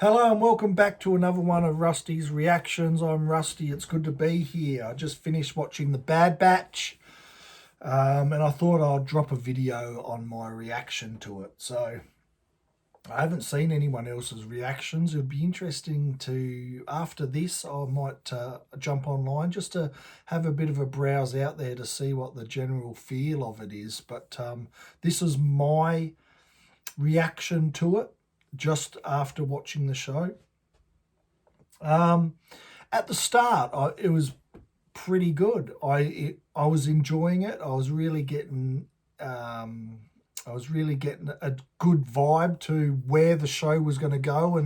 Hello and welcome back to another one of Rusty's reactions. I'm Rusty. It's good to be here. I just finished watching The Bad Batch, and I thought I'd drop a video on my reaction to it. So I haven't seen anyone else's reactions. It would be interesting to, after this, I might jump online just to have a bit of a browse out there to see what the general feel of it is. But this is my reaction to it just after watching the show. At the start, it was pretty good. I was enjoying it. I was really getting a good vibe to where the show was going to go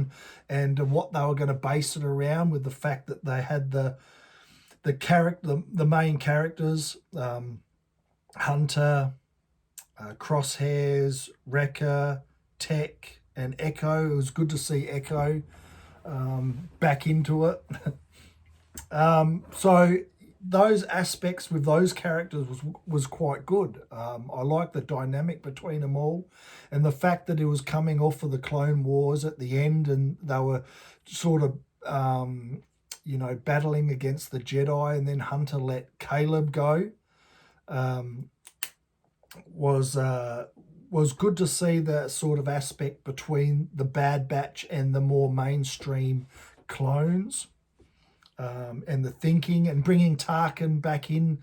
and what they were going to base it around, with the fact that they had the main characters, Hunter, Crosshairs, Wrecker, Tech, and Echo. It was good to see Echo back into it. So those aspects with those characters was quite good. I like the dynamic between them all, and the fact that it was coming off of the Clone Wars at the end, and they were sort of battling against the Jedi, and then Hunter let Caleb go. Was good to see the sort of aspect between the Bad Batch and the more mainstream clones, and the thinking, and bringing Tarkin back in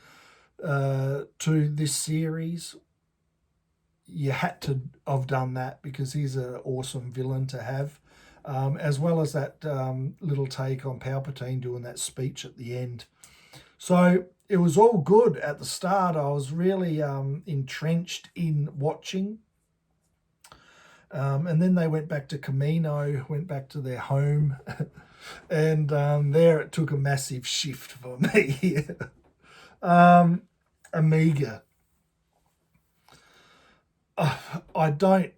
to this series. You had to have done that because he's an awesome villain to have, as well as that little take on Palpatine doing that speech at the end. So it was all good at the start. I was really entrenched in watching. And then they went back to Camino, went back to their home. And there it took a massive shift for me. Amiga. I don't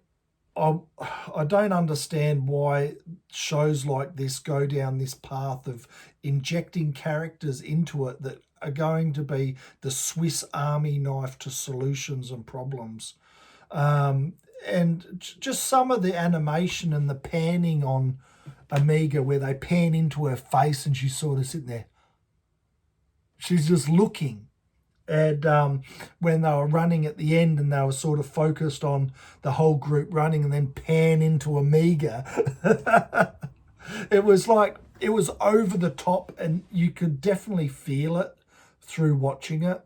understand why shows like this go down this path of injecting characters into it that are going to be the Swiss Army knife to solutions and problems. And just some of the animation and the panning on Amiga, where they pan into her face and she's sort of sitting there. She's just looking. And when they were running at the end and they were sort of focused on the whole group running and then pan into Amiga, it was like, it was over the top, and you could definitely feel it through watching it.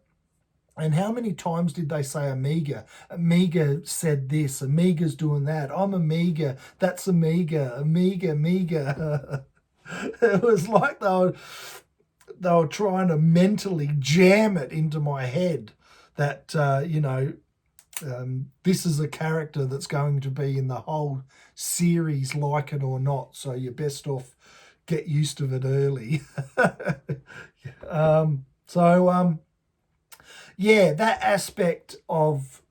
And how many times did they say Amiga? Amiga said this, Amiga's doing that. I'm Amiga, that's Amiga, Amiga. It was like they were trying to mentally jam it into my head that, this is a character that's going to be in the whole series, like it or not. So you're best off get used to it early. Yeah, that aspect of,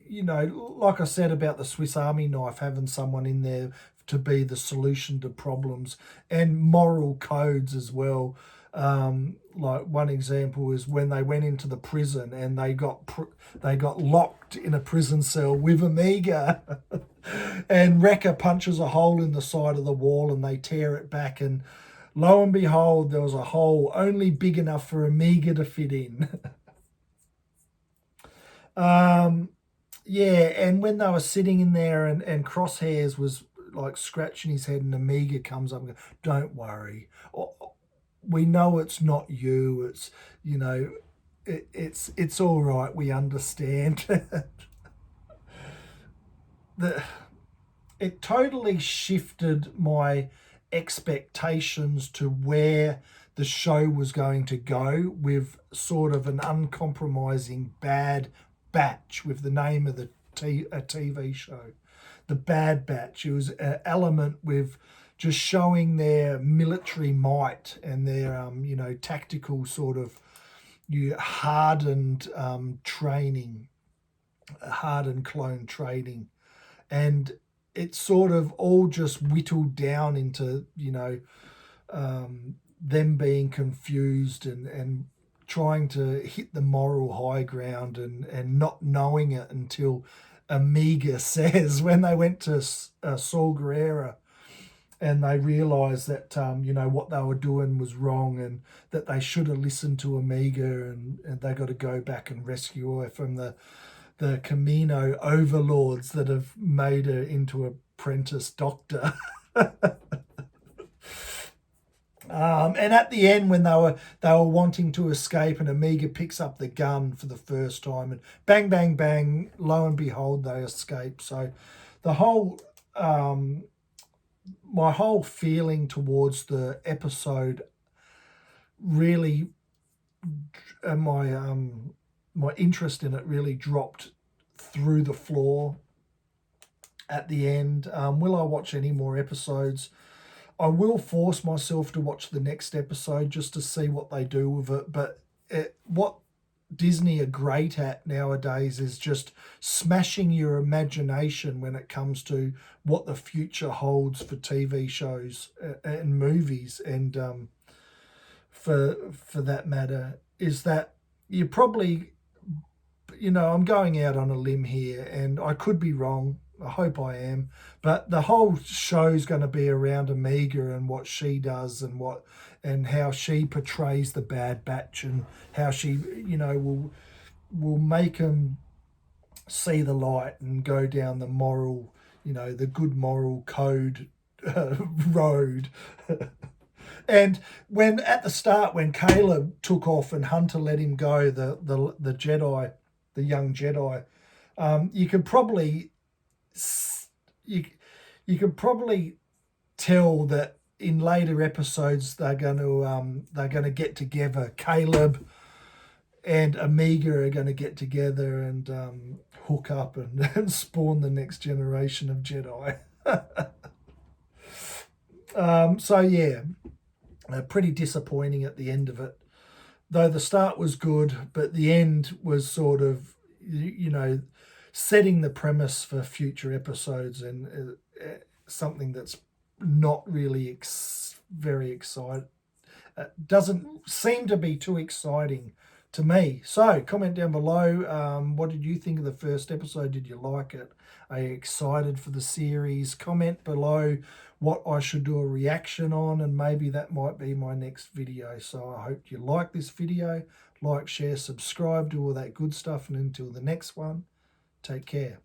like I said about the Swiss Army knife, having someone in there to be the solution to problems, and moral codes as well. Like one example is when they went into the prison and they got locked in a prison cell with Amiga, and Wrecker punches a hole in the side of the wall and they tear it back, and lo and behold, there was a hole only big enough for Amiga to fit in. Yeah, and when they were sitting in there and Crosshairs was like scratching his head, and Amiga comes up and goes, "Don't worry, we know it's not you. It's it's all right. We understand." It totally shifted my expectations to where the show was going to go, with sort of an uncompromising Bad Batch, with the name of a TV show, The Bad Batch. It was an element with just showing their military might and their tactical sort of hardened training, hardened clone training, and it's sort of all just whittled down into them being confused and trying to hit the moral high ground, and not knowing it until Amiga says, when they went to Saw Gerrera and they realised that you know, what they were doing was wrong, and that they should have listened to Omega, and they got to go back and rescue her from the Camino overlords that have made her into a apprentice doctor. And at the end, when they were wanting to escape, and Omega picks up the gun for the first time, and bang, bang, bang, lo and behold, they escape. So the whole my whole feeling towards the episode really, and my interest in it really dropped through the floor at the end. Will I watch any more episodes? I will force myself to watch the next episode just to see what they do with it. But what Disney are great at nowadays is just smashing your imagination when it comes to what the future holds for TV shows and movies, and for that matter, is that you probably, you know, I'm going out on a limb here, and I could be wrong. I hope I am, but the whole show's going to be around Omega and what she does, and how she portrays the Bad Batch, and how she, you know, will make them see the light and go down the moral, you know, the good moral code road. And when at the start, when Caleb took off and Hunter let him go, the Jedi, the young Jedi, you could probably you could probably tell that in later episodes they're going to get together. Caleb and Omega are going to get together and hook up and spawn the next generation of Jedi. So yeah, pretty disappointing at the end of it. Though the start was good, but the end was sort of, you know, setting the premise for future episodes, and something that's not really very exciting. Doesn't seem to be too exciting to me. So comment down below, what did you think of the first episode? Did you like it? Are you excited for the series? Comment below what I should do a reaction on, and maybe that might be my next video. So I hope you like this video. Like, share, subscribe, do all that good stuff, and until the next one, take care.